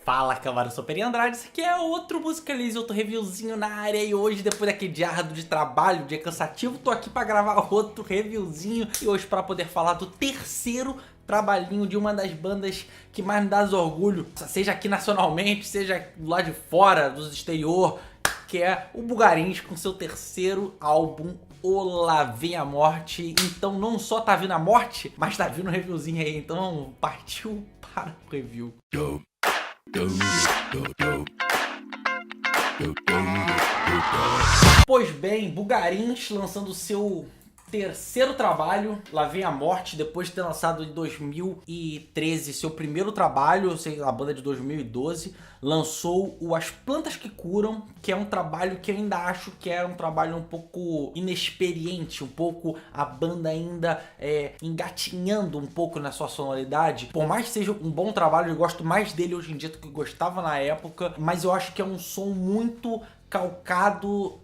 Fala, camarada, eu sou Peri Andrade, esse aqui é outro Musicalize, outro reviewzinho na área. E hoje, depois daquele dia árduo de trabalho, dia cansativo, tô aqui pra gravar outro reviewzinho. E hoje pra poder falar do terceiro trabalhinho de uma das bandas que mais me dá orgulho, seja aqui nacionalmente, seja lá de fora, dos exterior, que é o Bugarins com seu terceiro álbum, O Lá Vem a Morte. Então não só tá vindo a morte, mas tá vindo um reviewzinho aí. Então partiu para o review. Pois bem, Bugarins lançando seu terceiro trabalho, Lá Vem a Morte, depois de ter lançado em 2013 seu primeiro trabalho, a banda de 2012, lançou o As Plantas que Curam, que é um trabalho que eu ainda acho que é um trabalho um pouco inexperiente, um pouco a banda ainda engatinhando um pouco na sua sonoridade. Por mais que seja um bom trabalho, eu gosto mais dele hoje em dia do que eu gostava na época, mas eu acho que é um som muito calcado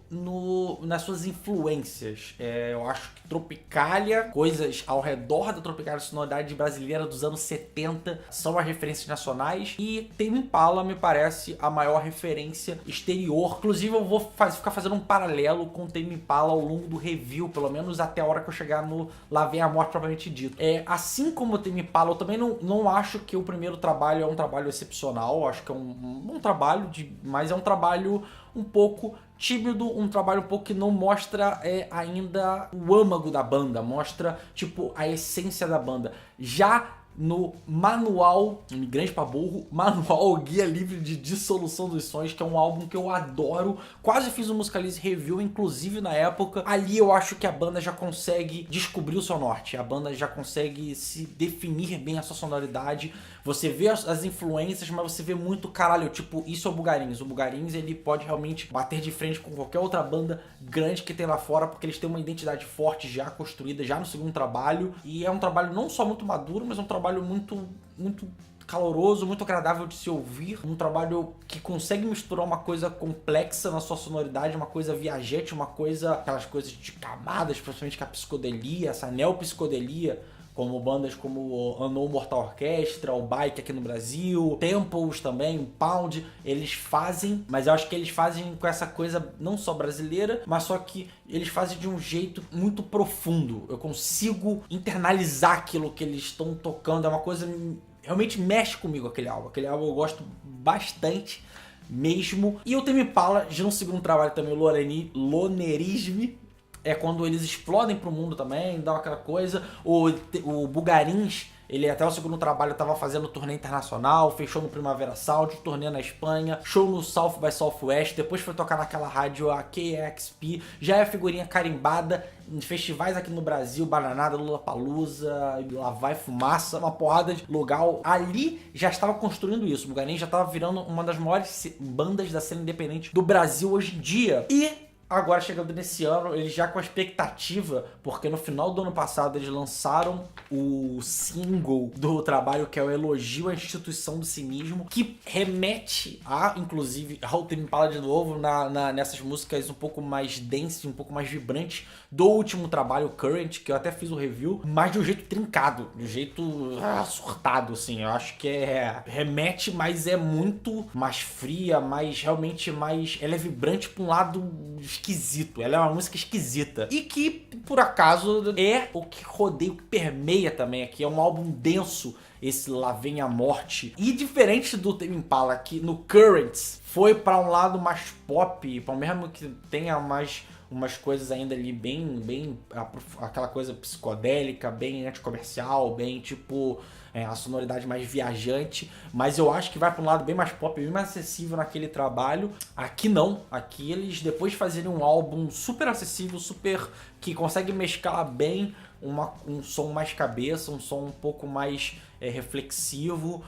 nas suas influências. Eu acho que Tropicália, coisas ao redor da Tropicália, sonoridade brasileira dos anos 70 são as referências nacionais, e Tame Impala me parece a maior referência exterior. Inclusive eu vou ficar fazendo um paralelo com Tame Impala ao longo do review, pelo menos até a hora que eu chegar no Lá Vem a Morte propriamente dito. Assim como o Tame Impala, eu também não acho que o primeiro trabalho é um trabalho excepcional. Acho que é um trabalho, mas é um trabalho um pouco tímido, um trabalho um pouco que não mostra ainda o âmago da banda, mostra tipo a essência da banda. Já no Manual, Imigrante pra Burro, Manual Guia Livre de Dissolução dos Sonhos, que é um álbum que eu adoro, quase fiz um Musicalize review, inclusive na época. Ali eu acho que a banda já consegue descobrir o seu norte, a banda já consegue se definir bem a sua sonoridade. Você vê as influências, mas você vê muito, caralho, tipo, isso é o Bugarins. O Bugarins, ele pode realmente bater de frente com qualquer outra banda grande que tem lá fora, porque eles têm uma identidade forte já construída, já no segundo trabalho. E é um trabalho não só muito maduro, mas é um trabalho muito caloroso, muito agradável de se ouvir. Um trabalho que consegue misturar uma coisa complexa na sua sonoridade, uma coisa viajante, aquelas coisas de camadas, principalmente com a psicodelia, essa neopsicodelia, como bandas como o Unknown Mortal Orchestra, o Bike aqui no Brasil, Temples também, o Pound, eles fazem, mas eu acho que eles fazem com essa coisa não só brasileira, mas só que eles fazem de um jeito muito profundo. Eu consigo internalizar aquilo que eles estão tocando, é uma coisa realmente mexe comigo aquele álbum eu gosto bastante mesmo. E o Tame Impala, já no segundo trabalho também, o Lonerisme, é quando eles explodem pro mundo também, dá aquela coisa. O Bugarins, ele até o segundo trabalho tava fazendo turnê internacional, fechou no Primavera Sound, turnê na Espanha, show no South by Southwest, depois foi tocar naquela rádio a KXP, já é figurinha carimbada em festivais aqui no Brasil, Bananada, Lollapalooza, Lá Vai Fumaça, uma porrada de lugar. Ali já estava construindo isso, o Bugarins já estava virando uma das maiores bandas da cena independente do Brasil hoje em dia. E agora, chegando nesse ano, eles já com a expectativa, porque no final do ano passado eles lançaram o single do trabalho, que é o Elogio à Instituição do Cinismo, que remete inclusive, ao Tame Impala de novo, nessas músicas um pouco mais dance, um pouco mais vibrantes do último trabalho, Current, que eu até fiz o review, mas de um jeito trincado, de um jeito surtado, assim. Eu acho que remete, mas é muito mais fria, realmente mais... Ela é vibrante pra um lado esquisito, ela é uma música esquisita. E que, por acaso, é o que rodeia, o que permeia também aqui. É um álbum denso, esse Lá Vem a Morte. E diferente do Tame Impala, que no Currents foi pra um lado mais pop, para mesmo que tenha umas coisas ainda ali bem aquela coisa psicodélica, bem anticomercial, bem tipo a sonoridade mais viajante, mas eu acho que vai para um lado bem mais pop, bem mais acessível naquele trabalho. Aqui não, aqui eles, depois de fazerem um álbum super acessível, super que consegue mesclar bem um som mais cabeça, um som um pouco mais reflexivo,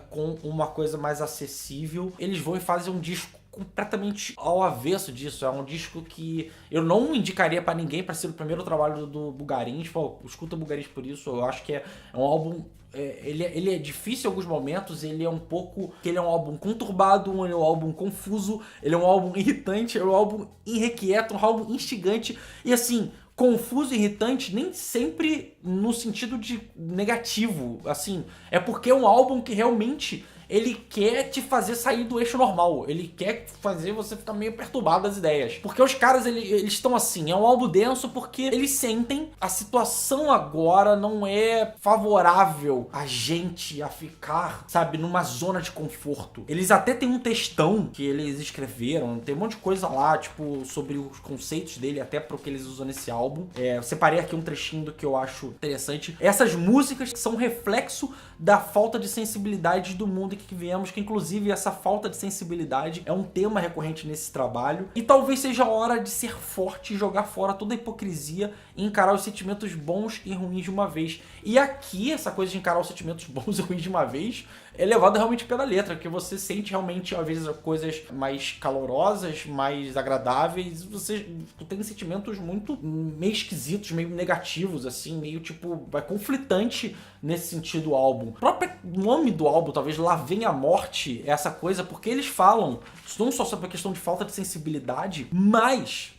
com uma coisa mais acessível, eles vão e fazem um disco completamente ao avesso disso. É um disco que eu não indicaria pra ninguém pra ser o primeiro trabalho do Bugarins. Escuta o Bugarins por isso. Eu acho que é um álbum... Ele é difícil em alguns momentos, ele é um álbum conturbado, ele é um álbum confuso, ele é um álbum irritante, é um álbum irrequieto, um álbum instigante. E assim, confuso e irritante nem sempre no sentido de negativo, assim, é porque é um álbum que realmente ele quer te fazer sair do eixo normal. Ele quer fazer você ficar meio perturbado das ideias. Porque os caras, eles estão assim, é um álbum denso porque eles sentem a situação agora não é favorável a gente a ficar, sabe, numa zona de conforto. Eles até têm um textão que eles escreveram, tem um monte de coisa lá, tipo, sobre os conceitos dele, até pro que eles usam nesse álbum. Eu separei aqui um trechinho do que eu acho interessante. Essas músicas que são reflexo da falta de sensibilidade do mundo em que vivemos, que inclusive essa falta de sensibilidade é um tema recorrente nesse trabalho. E talvez seja a hora de ser forte e jogar fora toda a hipocrisia e encarar os sentimentos bons e ruins de uma vez. E aqui, essa coisa de encarar os sentimentos bons e ruins de uma vez é levada realmente pela letra, que você sente realmente, às vezes, coisas mais calorosas, mais agradáveis, você tem sentimentos muito meio esquisitos, meio negativos, assim, meio tipo, é conflitante nesse sentido o álbum. O próprio nome do álbum, talvez, Lá Vem a Morte, é essa coisa, porque eles falam não só sobre a questão de falta de sensibilidade, mas...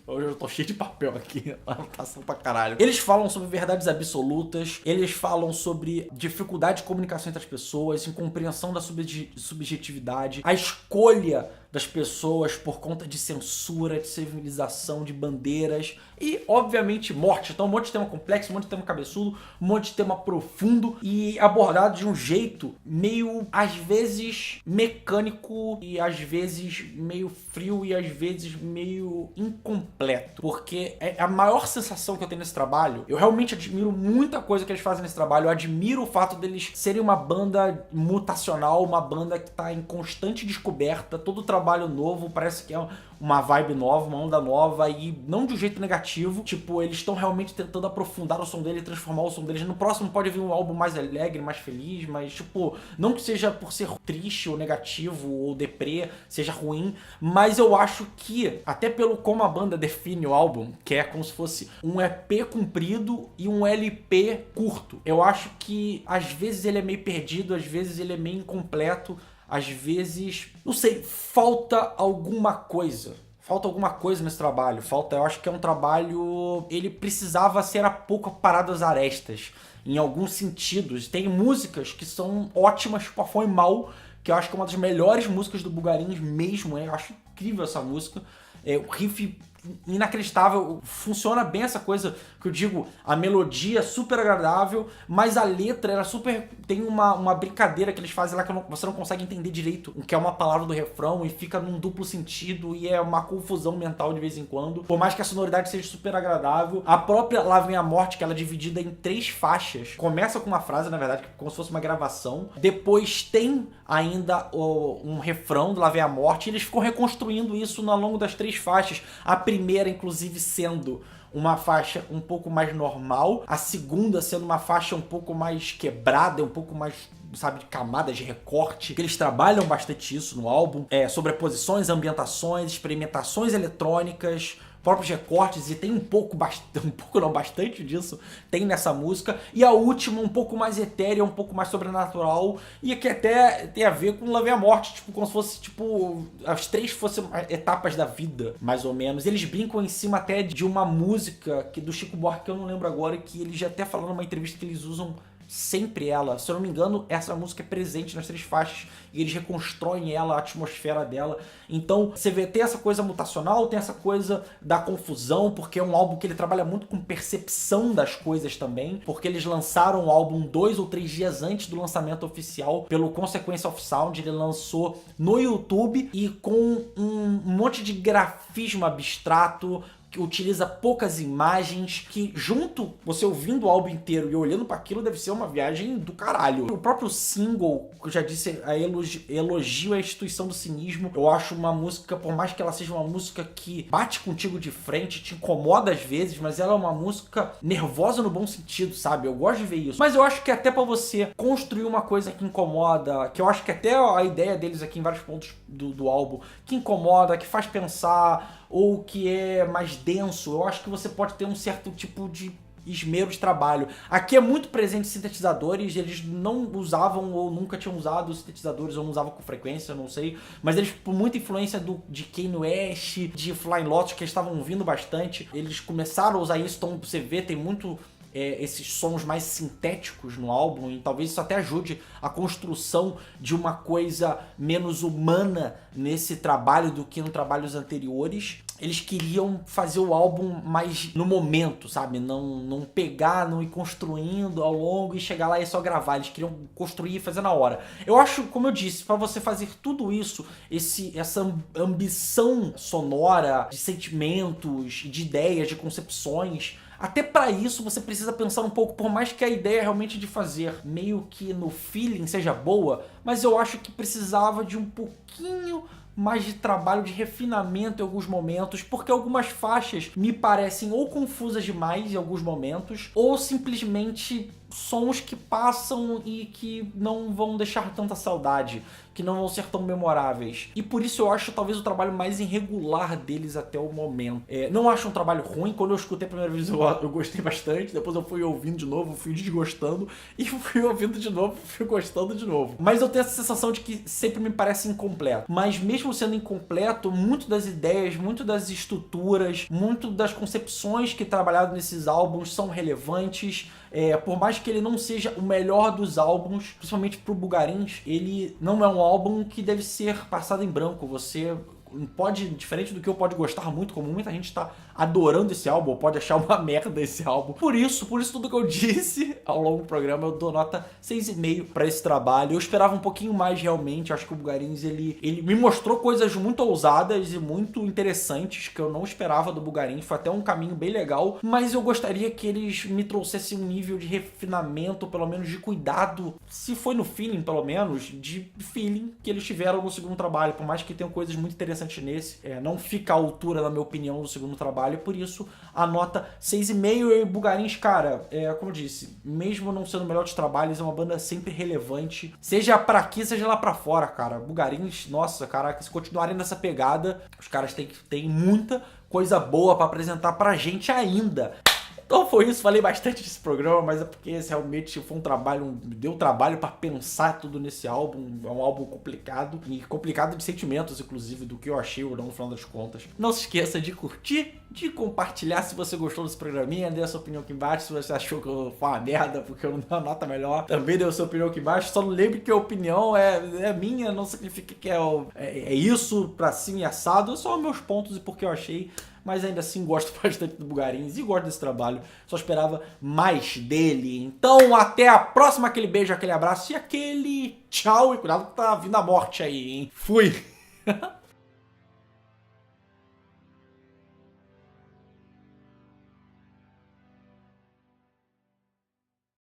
Hoje eu tô cheio de papel aqui, anotação pra caralho. Eles falam sobre verdades absolutas, eles falam sobre dificuldade de comunicação entre as pessoas, incompreensão da subjetividade, a escolha das pessoas por conta de censura, de civilização, de bandeiras e, obviamente, morte. Então, um monte de tema complexo, um monte de tema cabeçudo, um monte de tema profundo e abordado de um jeito meio, às vezes, mecânico e, às vezes, meio frio e, às vezes, meio incompleto. Porque é a maior sensação que eu tenho nesse trabalho. Eu realmente admiro muita coisa que eles fazem nesse trabalho. Eu admiro o fato deles serem uma banda mutacional, uma banda que tá em constante descoberta, todo o trabalho novo, parece que é uma vibe nova, uma onda nova e não de um jeito negativo, tipo, eles estão realmente tentando aprofundar o som dele, transformar o som deles. No próximo pode vir um álbum mais alegre, mais feliz, mas tipo, não que seja por ser triste ou negativo ou deprê, seja ruim, mas eu acho que, até pelo como a banda define o álbum, que é como se fosse um EP comprido e um LP curto, eu acho que às vezes ele é meio perdido, às vezes ele é meio incompleto, às vezes, não sei, falta alguma coisa. Falta alguma coisa nesse trabalho. Eu acho que é um trabalho... Ele precisava ser a pouco parado às arestas. Em alguns sentidos. Tem músicas que são ótimas, tipo a Foi Mal, que eu acho que é uma das melhores músicas do Bulgarins mesmo. Eu acho incrível essa música. O riff inacreditável, funciona bem essa coisa que eu digo, a melodia é super agradável, mas a letra era super... Tem uma brincadeira que eles fazem lá que você não consegue entender direito o que é uma palavra do refrão e fica num duplo sentido e é uma confusão mental de vez em quando. Por mais que a sonoridade seja super agradável, a própria Lá Vem a Morte, que ela é dividida em 3 faixas, começa com uma frase, na verdade, como se fosse uma gravação, depois tem ainda um refrão do Lá Vem a Morte e eles ficam reconstruindo isso ao longo das 3 faixas. A primeira, inclusive, sendo uma faixa um pouco mais normal, a segunda sendo uma faixa um pouco mais quebrada, um pouco mais, sabe, de camadas de recorte, que eles trabalham bastante isso no álbum, sobreposições, ambientações, experimentações eletrônicas, próprios recortes, e tem bastante disso tem nessa música, e a última um pouco mais etérea, um pouco mais sobrenatural, e que até tem a ver com Lá Vem a Morte, tipo, como se fosse, tipo, as 3 fossem etapas da vida, mais ou menos. Eles brincam em cima até de uma música do Chico Buarque, que eu não lembro agora, que ele já até falou numa entrevista que eles usam sempre ela. Se eu não me engano, essa música é presente nas 3 faixas e eles reconstroem ela, a atmosfera dela. Então, você vê, tem essa coisa mutacional, tem essa coisa da confusão, porque é um álbum que ele trabalha muito com percepção das coisas também, porque eles lançaram o álbum 2 ou 3 dias antes do lançamento oficial pelo Consequence of Sound. Ele lançou no YouTube e com um monte de grafismo abstrato, que utiliza poucas imagens, que junto, você ouvindo o álbum inteiro e olhando para aquilo, deve ser uma viagem do caralho. O próprio single, que eu já disse, elogio à instituição do cinismo, eu acho uma música, por mais que ela seja uma música que bate contigo de frente, te incomoda às vezes, mas ela é uma música nervosa no bom sentido, sabe? Eu gosto de ver isso. Mas eu acho que até para você construir uma coisa que incomoda, que eu acho que até a ideia deles aqui em vários pontos do álbum, que incomoda, que faz pensar, ou que é mais denso, eu acho que você pode ter um certo tipo de esmero de trabalho. Aqui é muito presente sintetizadores, eles não usavam ou nunca tinham usado sintetizadores, ou não usavam com frequência, não sei, mas eles, por muita influência de Kanye West, de Flying Lotus, que eles estavam ouvindo bastante, eles começaram a usar isso, então você vê, tem muito esses sons mais sintéticos no álbum, e talvez isso até ajude a construção de uma coisa menos humana nesse trabalho do que em trabalhos anteriores. Eles queriam fazer o álbum mais no momento, sabe? Não pegar, não ir construindo ao longo e chegar lá e só gravar. Eles queriam construir e fazer na hora. Eu acho, como eu disse, para você fazer tudo isso, essa ambição sonora, de sentimentos, de ideias, de concepções, até pra isso você precisa pensar um pouco, por mais que a ideia realmente de fazer meio que no feeling seja boa, mas eu acho que precisava de um pouquinho mais de trabalho, de refinamento em alguns momentos, porque algumas faixas me parecem ou confusas demais em alguns momentos, ou simplesmente sons que passam e que não vão deixar tanta saudade, que não vão ser tão memoráveis. E por isso eu acho talvez o trabalho mais irregular deles até o momento. Não acho um trabalho ruim, quando eu escutei a primeira vez eu gostei bastante, depois eu fui ouvindo de novo, fui desgostando, e fui ouvindo de novo, fui gostando de novo. Mas eu tenho essa sensação de que sempre me parece incompleto. Mas mesmo sendo incompleto, muito das ideias, muito das estruturas, muito das concepções que trabalharam nesses álbuns são relevantes. Por mais que ele não seja o melhor dos álbuns, principalmente pro Bulgarins, ele não é um álbum que deve ser passado em branco. Você pode, diferente do que eu pode gostar muito, como muita gente tá adorando esse álbum, ou pode achar uma merda esse álbum. Por isso tudo que eu disse ao longo do programa, eu dou nota 6,5 pra esse trabalho. Eu esperava um pouquinho mais realmente, acho que o Bulgarins, ele me mostrou coisas muito ousadas e muito interessantes que eu não esperava do Bulgarins, foi até um caminho bem legal, mas eu gostaria que eles me trouxessem um nível de refinamento, pelo menos de cuidado, se foi no feeling, pelo menos, de feeling que eles tiveram no segundo trabalho, por mais que tenham coisas muito interessantes nesse, não fica à altura, na minha opinião, do segundo trabalho. Por isso a nota 6,5. E Bulgarins, cara, como eu disse, mesmo não sendo o melhor dos trabalhos, é uma banda sempre relevante, seja pra aqui, seja lá pra fora, cara. Bulgarins, nossa, caraca, se continuarem nessa pegada, os caras têm muita coisa boa pra apresentar pra gente ainda. Então foi isso, falei bastante desse programa, mas é porque esse realmente foi um trabalho, deu trabalho pra pensar tudo nesse álbum. É um álbum complicado, e complicado de sentimentos, inclusive, do que eu achei ou não no final das contas. Não se esqueça de curtir, de compartilhar se você gostou desse programinha, dê a sua opinião aqui embaixo. Se você achou que eu foi uma merda porque eu não dei uma nota melhor, também dê a sua opinião aqui embaixo. Só não lembre que a opinião é minha, não significa que é isso pra cima e assado. Só meus pontos e porque eu achei. Mas ainda assim gosto bastante do Bulgarins e gosto desse trabalho. Só esperava mais dele. Então até a próxima, aquele beijo, aquele abraço e aquele tchau. E cuidado que tá vindo a morte aí, hein? Fui!